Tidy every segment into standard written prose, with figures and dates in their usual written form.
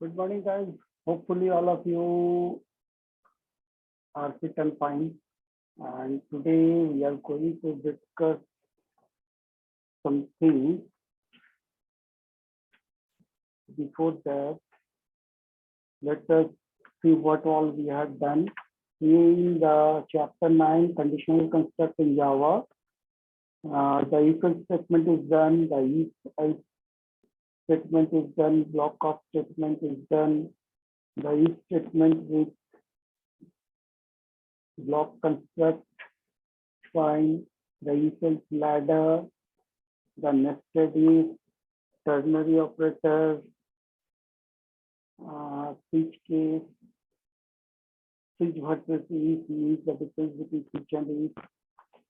Good morning, guys. Hopefully, all of you are fit and fine. And today we are going to discuss something. Before that, let us see what all we have done in the chapter 9, conditional construct in Java. The if else statement is done, the if else statement is done, block of statement is done, the if statement with block construct, fine, the if else ladder, the nested if, ternary operator, switch case, switch versus if means the difference between switch and if,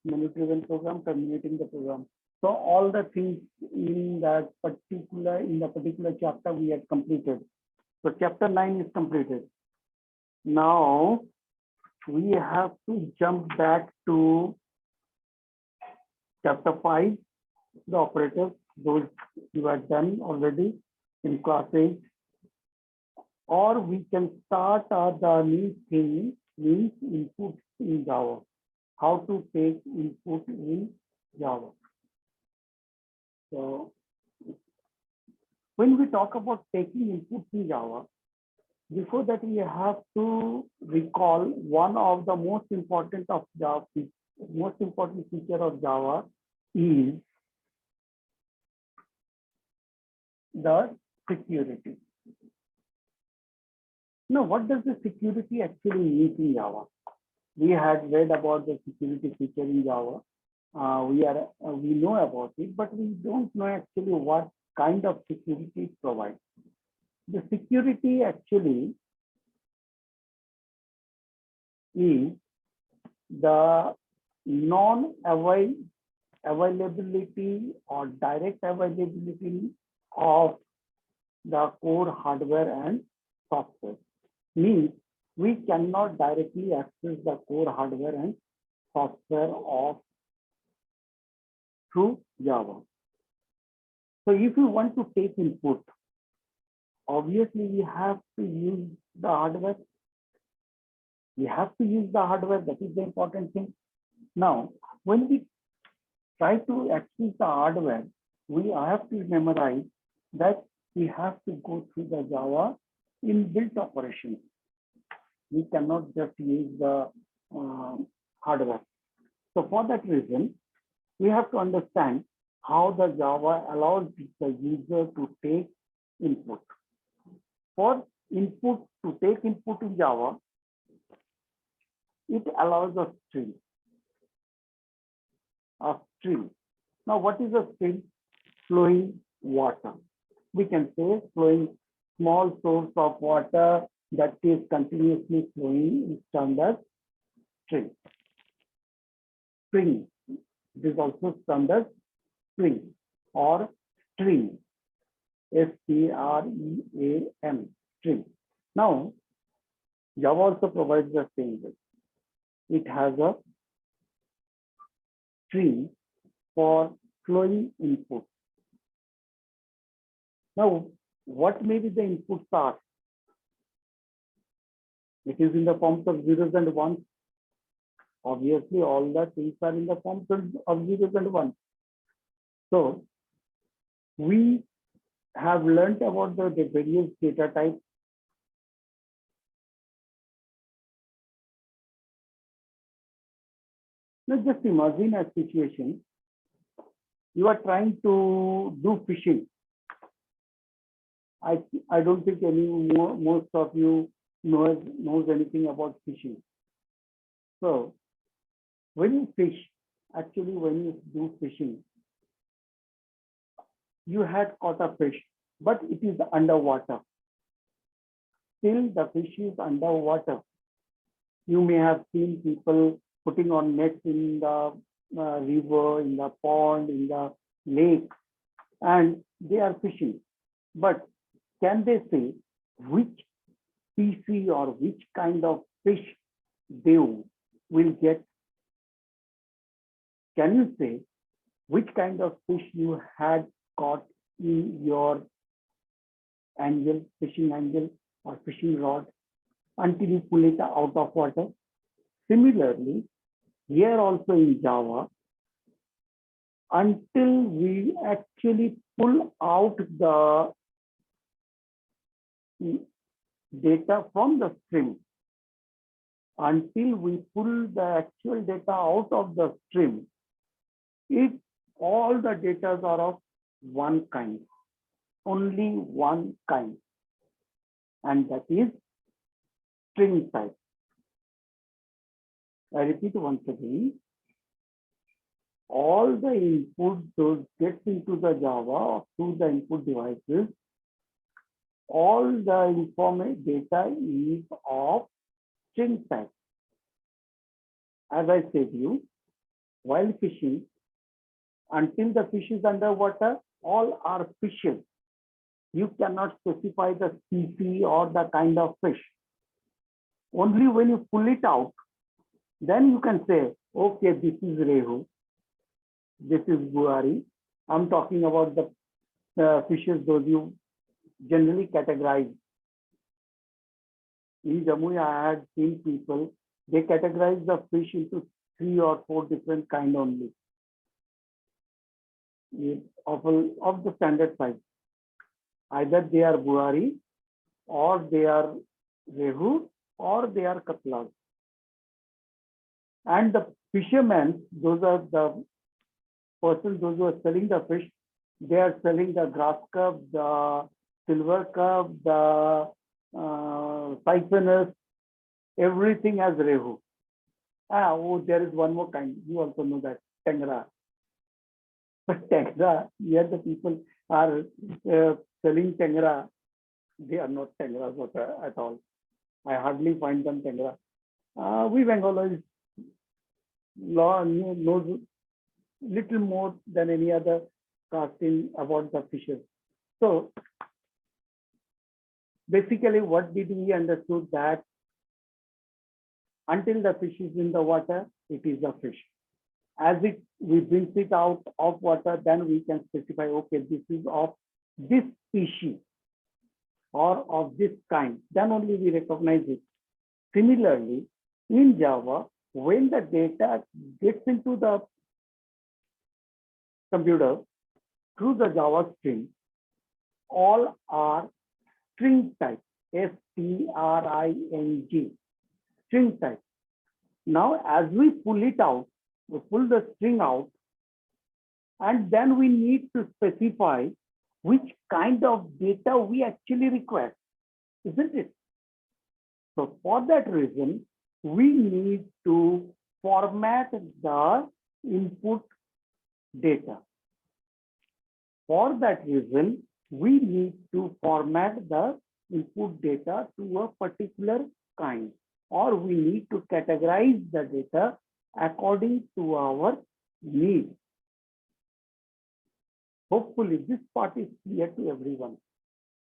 menu-driven program, terminating the program. So all the things in the particular chapter we had completed. So chapter 9 is completed. Now we have to jump back to chapter 5, the operators, those you have done already in class 8. Or we can start the new thing, means input in Java. How to take input in Java. So when we talk about taking input in Java, before that we have to recall one of the most important feature of Java is the security. Now, what does the security actually mean in Java? We had read about the security feature in Java. We know about it, but we don't know actually what kind of security it provides. The security actually is the non-availability or direct availability of the core hardware and software. Means we cannot directly access the core hardware and software through Java. So if you want to take input, obviously we have to use the hardware. We have to use the hardware. That is the important thing. Now, when we try to access the hardware, we have to memorize that we have to go through the Java inbuilt operations. We cannot just use the hardware. So for that reason, we have to understand how the Java allows the user to take input. For input, to take input in Java, it allows a string. A string. Now, what is a string? Flowing water. We can say flowing small source of water that is continuously flowing is termed as string. String. It is also termed as string or string. S-T-R-E-A-M. String. Now, Java also provides the same way. It has a string for flowing input. Now, what maybe the inputs are? It is in the forms of zeros and ones. Obviously, all the things are in the forms of zeros and ones. So, we have learned about the various data types. Now, just imagine a situation. You are trying to do fishing. I don't think most of you knows anything about fishing. So when you fish, actually when you do fishing, you had caught a fish, but it is underwater. Still the fish is underwater. You may have seen people putting on nets in the river, in the pond, in the lake, and they are fishing. But can they say which species or which kind of fish they will get? Can you say which kind of fish you had caught in your angel, fishing angel or fishing rod until you pull it out of water. Similarly, here also in Java, until we actually pull out the data from the stream, until we pull the actual data out of the stream, all the data are of one kind, only one kind, and that is string type. I repeat once again, all the input those gets into the Java through the input devices, all the information data is of string type. As I said you, while fishing, until the fish is underwater, all are fishes. You cannot specify the species or the kind of fish. Only when you pull it out, then you can say, okay, this is Rehu, this is Buari. I'm talking about the fishes those you generally categorize. In Jammu, I had seen people, they categorize the fish into 3 or 4 different kind only of the standard size. Either they are Buari, or they are Rehu, or they are Katlas. And the fishermen, those are the persons, those who are selling the fish, they are selling the grass carp, the silver carp, the siphonus, everything as Rehu. There is one more kind. You also know that, Tengra. But Tengra, here the people are selling Tengra. They are not Tengras at all. I hardly find them Tengra. We Bengalis knows little more than any other casting about the fishes. So basically, what did we understood that until the fish is in the water, it is a fish. As we brings it out of water, then we can specify, okay, this is of this species or of this kind. Then only we recognize it. Similarly, in Java, when the data gets into the computer through the Java string, all are string type, string, string type. Now, as we pull it out, we pull the string out, and then we need to specify which kind of data we actually require, isn't it? So for that reason, we need to format the input data. For that reason, we need to format the input data to a particular kind, or we need to categorize the data according to our needs. Hopefully, this part is clear to everyone.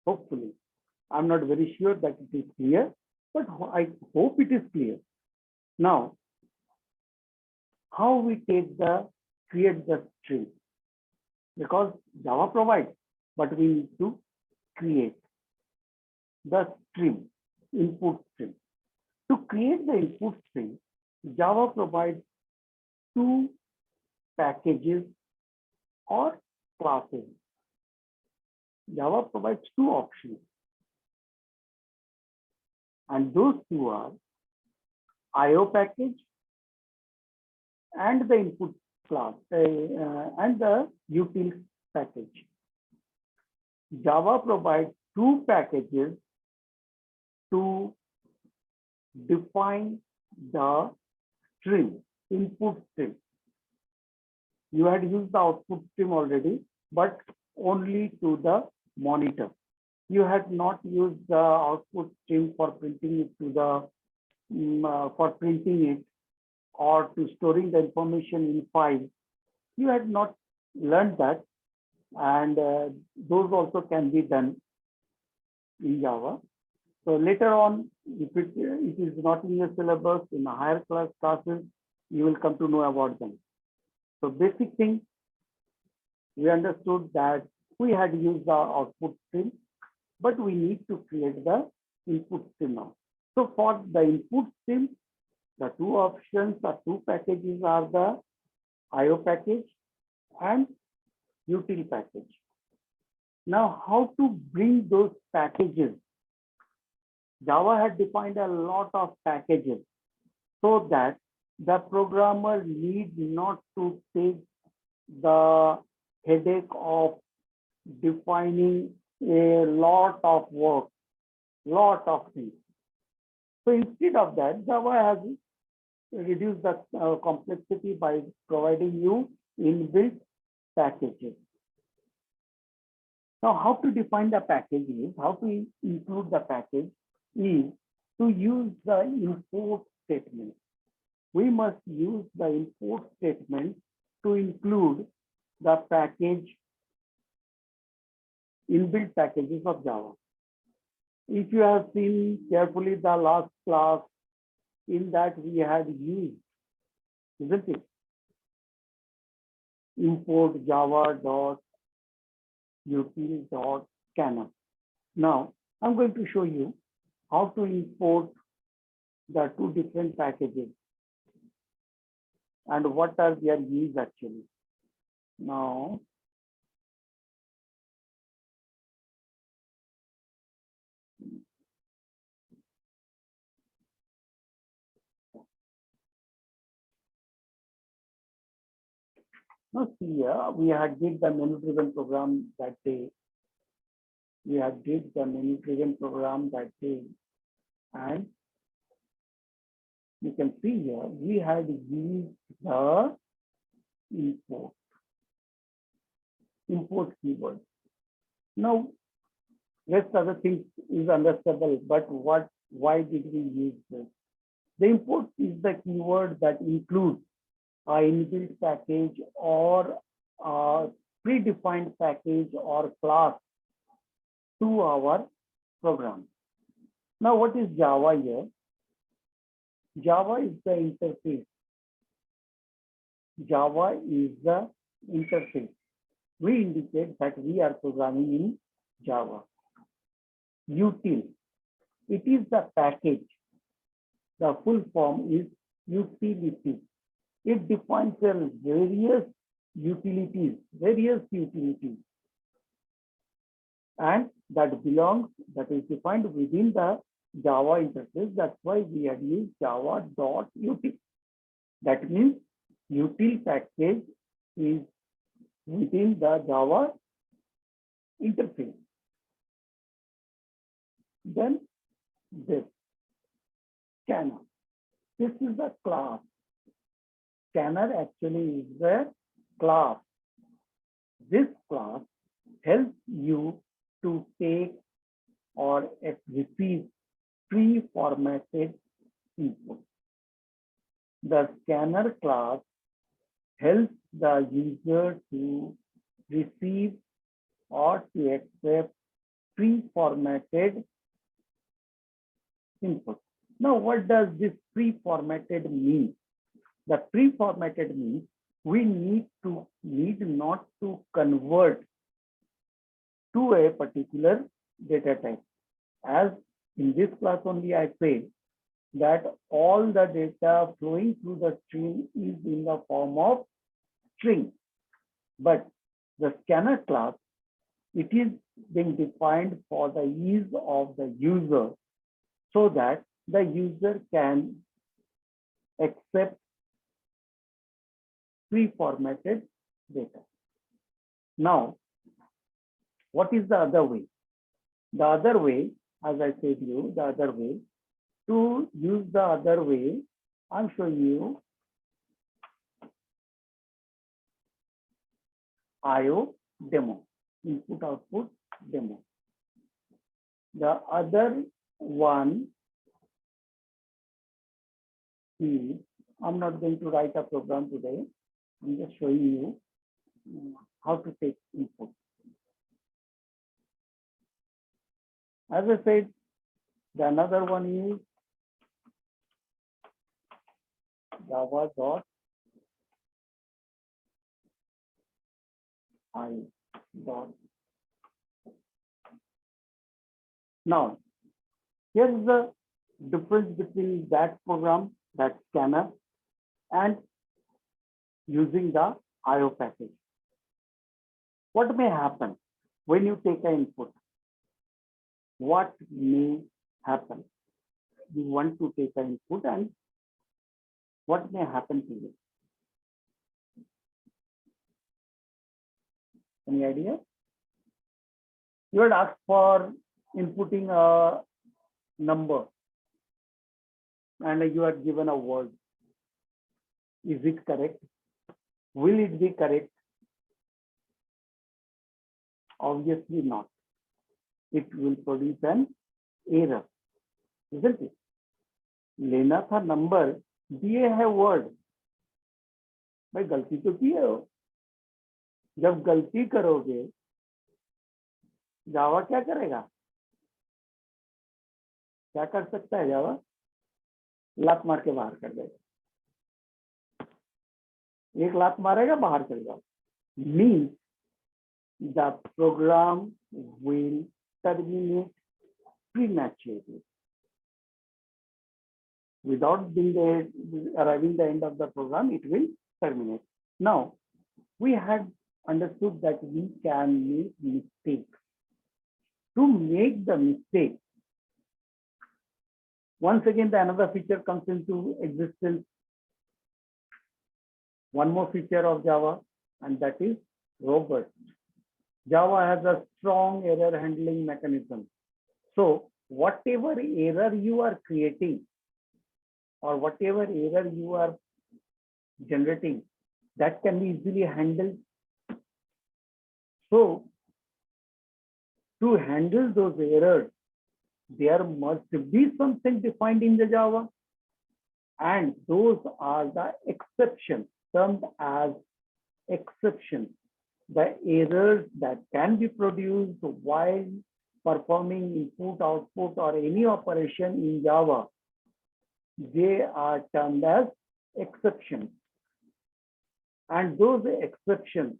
Hopefully, I'm not very sure that it is clear, but I hope it is clear. Now, how we create the string? Because Java provides, but we need to create the string, input string. To create the input string, Java provides 2 packages or classes. Java provides 2 options, and those 2 are IO package and the input class and the utils package. Java provides 2 packages to define the string, input string. You had used the output stream already, but only to the monitor. You had not used the output stream for printing it to the or to storing the information in file. You had not learned that, and those also can be done in Java. So later on, if it is not in your syllabus, in the higher class classes, you will come to know about them. So basic thing, we understood that we had used the output stream. but we need to create the input stream now. So for the input stream, the two options, the two packages are the IO package and util package. Now, how to bring those packages? Java had defined a lot of packages so that the programmer needs not to take the headache of defining a lot of work, lot of things. So instead of that, Java has reduced the complexity by providing you inbuilt packages. Now, how to define the package is, how to include the package is to use the import statement. We must use the import statement to include the package, inbuilt packages of Java. If you have seen carefully the last class, in that we had used, isn't it? Import java.util.scanner. Now, I'm going to show you how to import the two different packages and what are their use actually. Now, see here, we had did the menu-driven program that day. And you can see here, we had used the import keyword. Now, rest other things is understandable, but why did we use this? The import is the keyword that includes an inbuilt package or a predefined package or class to our program. Now, what is Java here? Java is the interface. Java is the interface. We indicate that we are programming in Java. Util, it is the package. The full form is utility. It defines various utilities, and that belongs, that is defined within the Java interface. That's why we had used java.util. That means util package is within the Java interface. Then this scanner. This is the class. Scanner actually is the class. This class helps you to take or receive pre-formatted input. The scanner class helps the user to receive or to accept pre-formatted input. Now, what does this pre-formatted mean? The pre-formatted means we need not to convert to a particular data type. As in this class only, I say that all the data flowing through the stream is in the form of string. But the scanner class, it is being defined for the ease of the user, so that the user can accept pre-formatted data. Now, what is the other way? The other way, as I said you, the other way, to use the other way, I'm showing you IO demo, input output demo. The other one is, I'm not going to write a program today. I'm just showing you how to take input. As I said, the another one is java.i.demo. Now, here's the difference between that program, that scanner, and using the IO package. What may happen when you take an input? What may happen? You want to take an input, and what may happen to you? Any idea? You had asked for inputting a number and you are given a word. Is it correct? Will it be correct? Obviously not. It will produce an error, isn't it? लेना था number, दिए है word. भाई गलती तो की है। जब गलती करोगे जावा क्या करेगा? क्या कर सकता है जावा? लात मार के बाहर कर देगा। एक लात मारेगा, बाहर चल जाओ। Means the program will terminate prematurely. Without arriving the end of the program, it will terminate. Now, we had understood that we can make mistakes. To make the mistake, once again, the another feature comes into existence. One more feature of Java, and that is robust. Java has a strong error handling mechanism. So whatever error you are creating or whatever error you are generating, that can be easily handled. So to handle those errors, there must be something defined in the Java, and those are the exceptions, termed as exceptions. The errors that can be produced while performing input, output, or any operation in Java, they are termed as exceptions. And those exceptions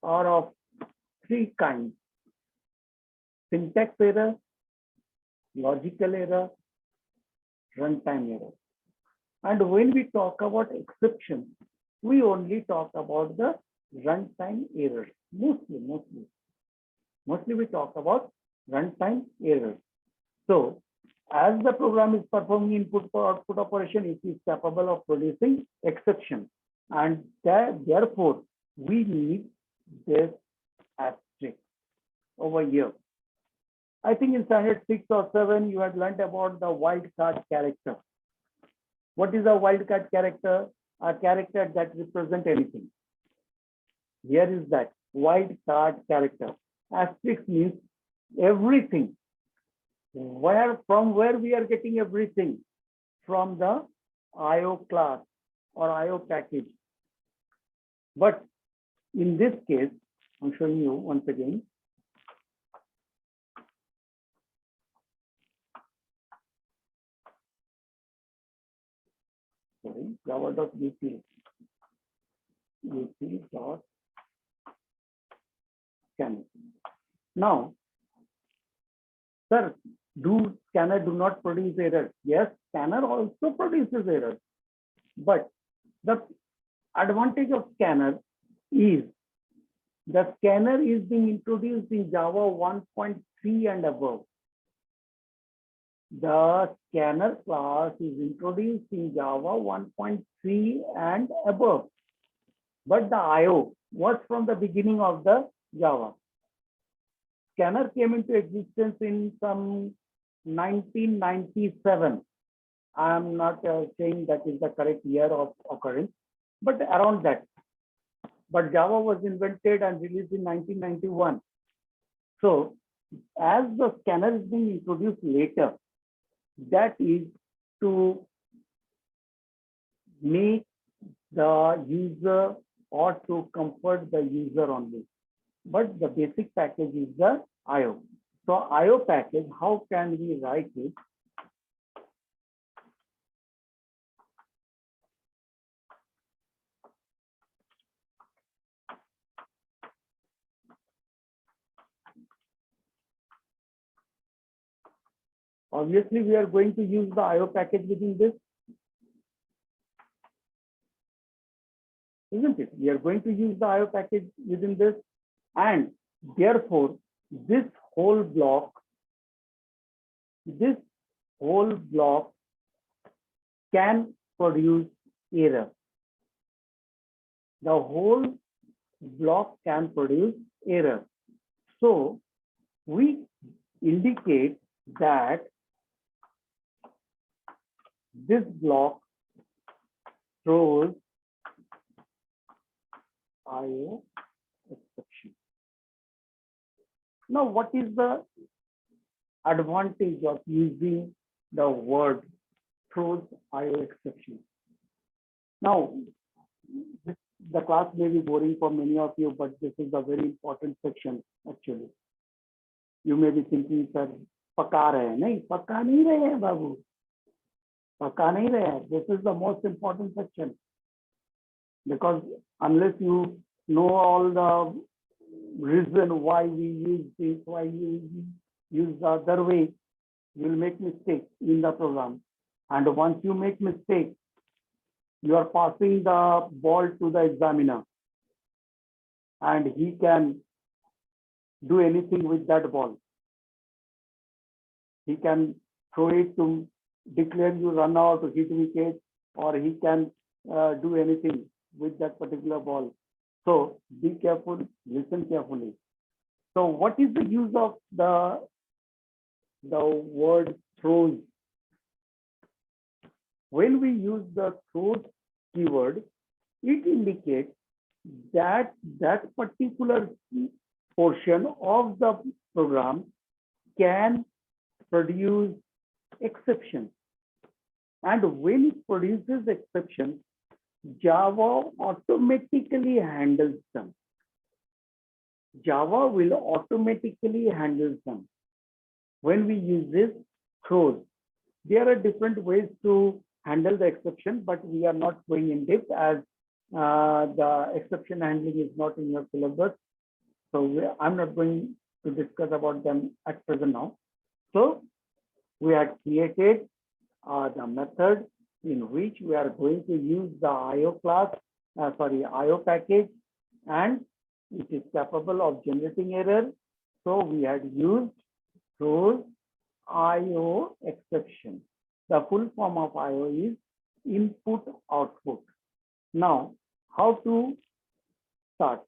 are of three kinds: syntax error, logical error, runtime error. And when we talk about exceptions, we only talk about the runtime errors. Mostly we talk about runtime errors. So as the program is performing input or output operation, it is capable of producing exceptions, and therefore we need this asterisk over here. I think in standard 6 or 7 you had learned about the wildcard character. What is a wildcard character? A character that represents anything. Here is that wildcard character. Asterisk means everything. From where we are getting everything? From the IO class or IO package. But in this case, I'm showing you once again. Sorry, java.util. Util.scanner. Now, sir, scanner do not produce errors? Yes, scanner also produces errors. But the advantage of scanner is the scanner is being introduced in Java 1.3 and above. The scanner class is introduced in Java 1.3 and above. But the IO was from the beginning of the Java. Scanner came into existence in some 1997. I am not saying that is the correct year of occurrence, but around that. But Java was invented and released in 1991. So as the scanner is being introduced later, that is to make the user or to comfort the user only. But the basic package is the IO. So IO package, how can we write it? Obviously, we are going to use the IO package within this, isn't it? We are going to use the IO package within this, and therefore, this whole block can produce error. The whole block can produce error. So we indicate that this block throws IO exception. Now, what is the advantage of using the word throws IO exception? Now, the class may be boring for many of you, but this is a very important section actually. You may be thinking, sir, पका रहे हैं नहीं, पका नहीं रहे हैं बाबू, पका नहीं रहे हैं. This is the most important section, because unless you know all the reason why we use this, why we use the other way, you will make mistakes in the program. And once you make mistake, you are passing the ball to the examiner, and he can do anything with that ball. He can throw it to declare you run out, to hit wicket, or he can do anything with that particular ball. So be careful, listen carefully. So what is the use of the word throws? When we use the throws keyword, it indicates that that particular portion of the program can produce exceptions. And when it produces exceptions, Java automatically handles them. Java will automatically handle them. When we use this throws, there are different ways to handle the exception, but we are not going in depth as the exception handling is not in your syllabus. So I'm not going to discuss about them at present now. So we have created the method in which we are going to use the IO class, IO package, and it is capable of generating error. So we had used throws IO exception. The full form of IO is input output. Now, how to start?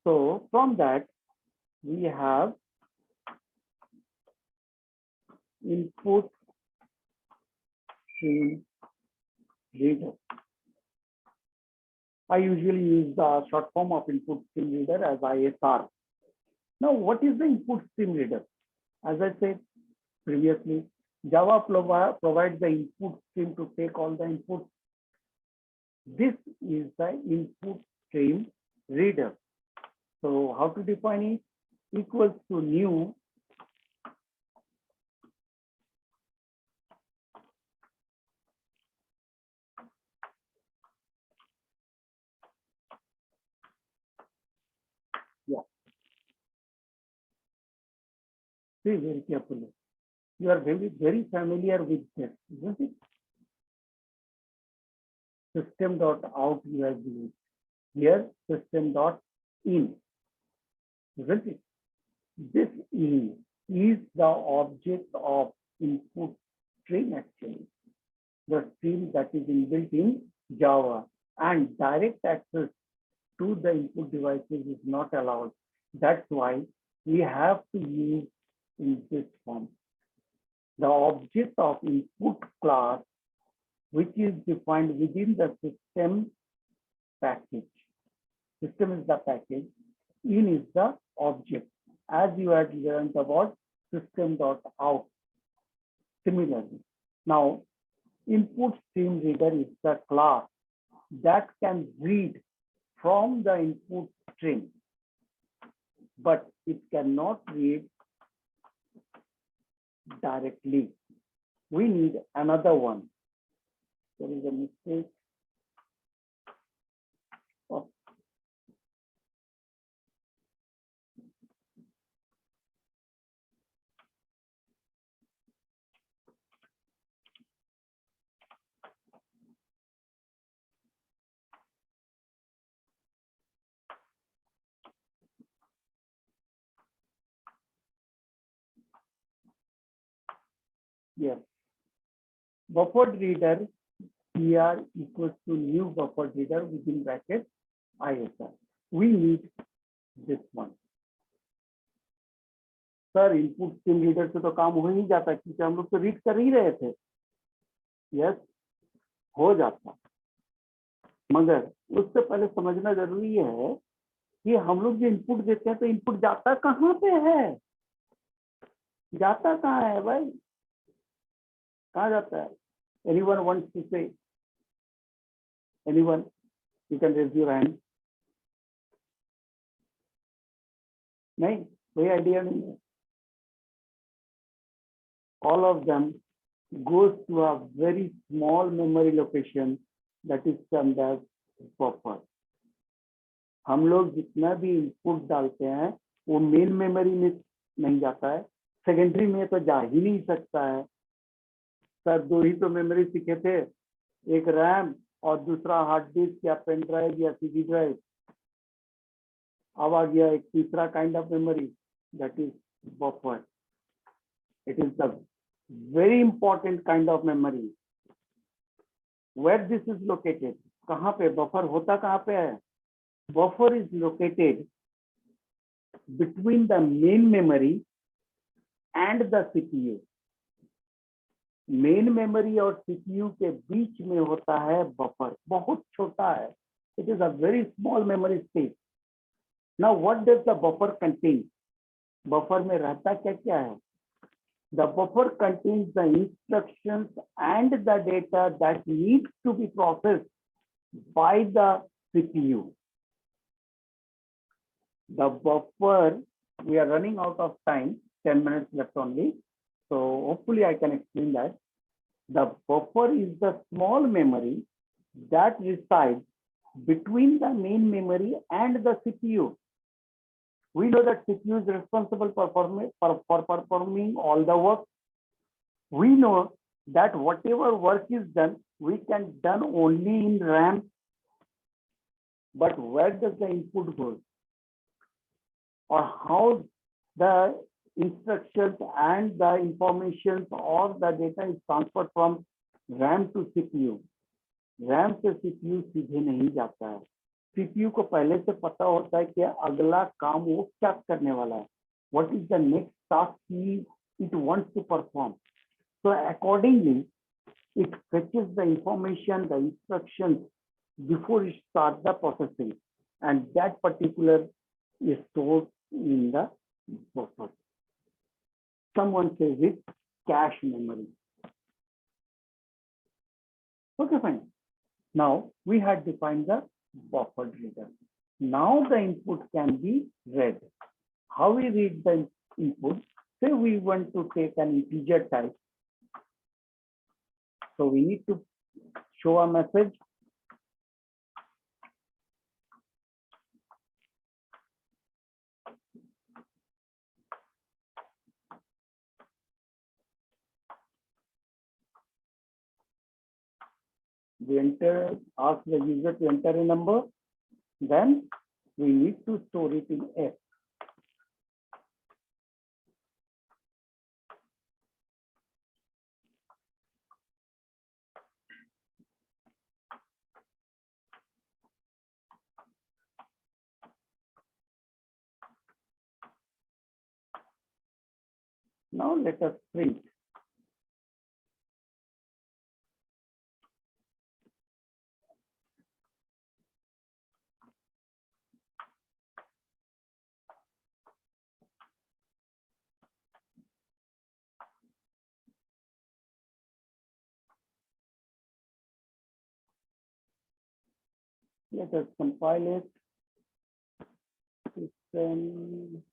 So from that, we have input stream reader. I usually use the short form of input stream reader as ISR. Now, what is the input stream reader? As I said previously, Java provides the input stream to take all the inputs. This is the input stream reader. So how to define it? Equals to new See very carefully. You are very familiar with this, isn't it? System.out you have used. Here system.in, isn't it? This in is the object of input stream actually. The stream that is inbuilt in Java, and direct access to the input devices is not allowed. That's why we have to use in this form. The object of input class, which is defined within the system package. System is the package, in is the object, as you had learned about system.out. Similarly, now input stream reader is the class that can read from the input string, but it cannot read directly. We need another one. There is a mistake. Oh. Yes. Buffered reader CR equals to new buffered reader within bracket ISR. We need this one. Sir input stream reader से तो काम हो ही जाता क्योंकि हम लोग तो read कर ही रहे थे. यस, हो जाता, मगर उससे पहले समझना जरूरी है कि हम लोग जो इनपुट देते हैं तो इनपुट जाता कहाँ पे है, जाता कहाँ है भाई, कहाँ जाता है? Anyone wants to say? Anyone, you can raise your hand. नहीं, कोई आइडिया नहीं है. All of them goes to a very small memory location that is termed as buffer. हम लोग जितना भी इनपुट डालते हैं वो मेन मेमोरी में नहीं जाता है, सेकेंडरी में तो जा ही नहीं सकता है. सर दो ही तो मेमोरी सीखे थे, एक रैम और दूसरा हार्ड डिस्क या पेन ड्राइव या सीडी ड्राइव. अब आ गया एक तीसरा kind of memory, that is buffer. It is the very important kind of memory. Where this is located? कहाँ पे बफर होता, कहाँ पे है? Buffer is located between the main memory and the CPU. Main memory और CPU के बीच में होता है बफर, बहुत छोटा है. It is a very small memory space. Now what does the buffer contain? Buffer में रहता क्या क्या है? The buffer contains the instructions and the data that needs to be processed by the CPU. The buffer, we are running out of time, 10 minutes left only. So hopefully I can explain that. The buffer is the small memory that resides between the main memory and the CPU. We know that CPU is responsible for performing all the work. We know that whatever work is done, we can done only in RAM. But where does the input go? Or how the instructions and the information or the data is transferred from RAM to CPU? RAM से CPU सीधे नहीं जाता है. CPU को पहले से पता होता है कि अगला काम वो क्या करने वाला है. What is the next task it wants to perform? So accordingly, it fetches the information, the instructions before it starts the processing, and that particular is stored in the buffer. Someone says it cache memory. Okay, fine. Now we had defined the buffered reader. Now the input can be read. How we read the input? Say we want to take an integer type. So we need to show a message. We ask the user to enter a number. Then we need to store it in F. Now let us print. Let us compile it. System.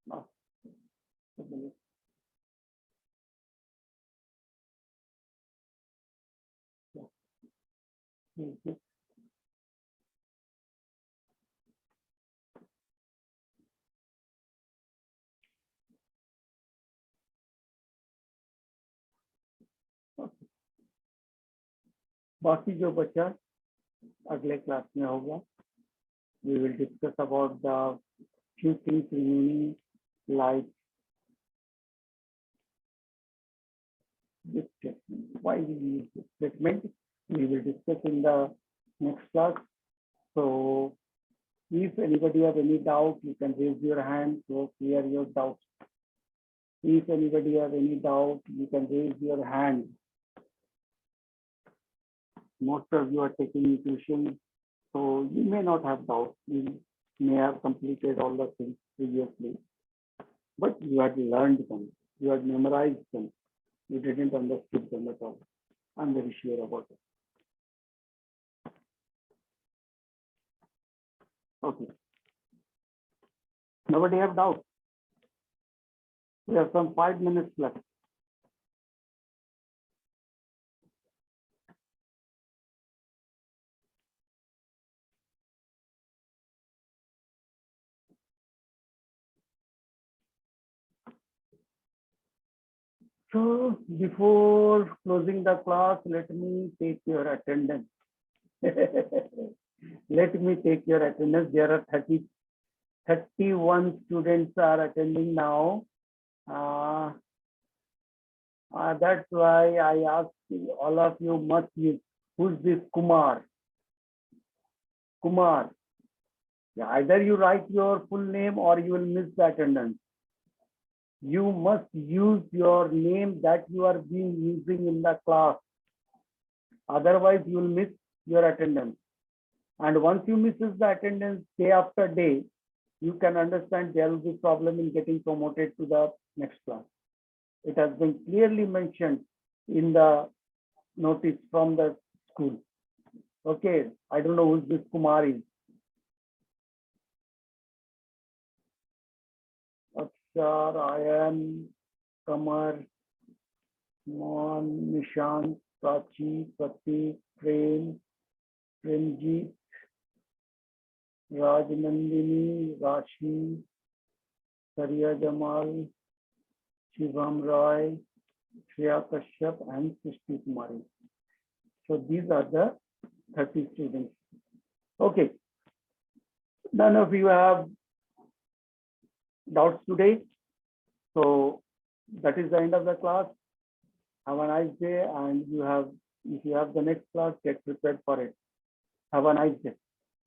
Oh, yeah. बाकी जो बचा अगले class में होगा. We will discuss about the few things remaining, like this statement. Why we use this statement? We will discuss in the next class. So if anybody have any doubt, you can raise your hand to clear your doubts. If anybody have any doubt, you can raise your hand. Most of you are taking tuition, so you may not have doubts. You may have completed all the things previously, but you had learned them, you had memorized them, you didn't understand them at all. I'm very sure about it. Okay. Nobody have doubt. We have some 5 minutes left. So before closing the class, let me take your attendance. Let me take your attendance. There are 31 students are attending now. That's why I asked all of you must use. Who's this Kumar? Kumar. Yeah, either you write your full name or you will miss the attendance. You must use your name that you are being using in the class. Otherwise, you will miss your attendance. And once you misses the attendance day after day, you can understand there will be problem in getting promoted to the next class. It has been clearly mentioned in the notice from the school. Okay, I don't know who this Kumar is. Akshar, Ayan, Kamar, Mon, Nishant, Prachi, Pratik, Prem, Premjit, Rajnandini, Rashi, Sariya Jamal, Shivam Roy, Shreya Kashyap, and Srishti Kumari. So these are the 30 students. Okay. None of you have doubts today. So that is the end of the class. Have a nice day, and if you have the next class, get prepared for it. Have a nice day.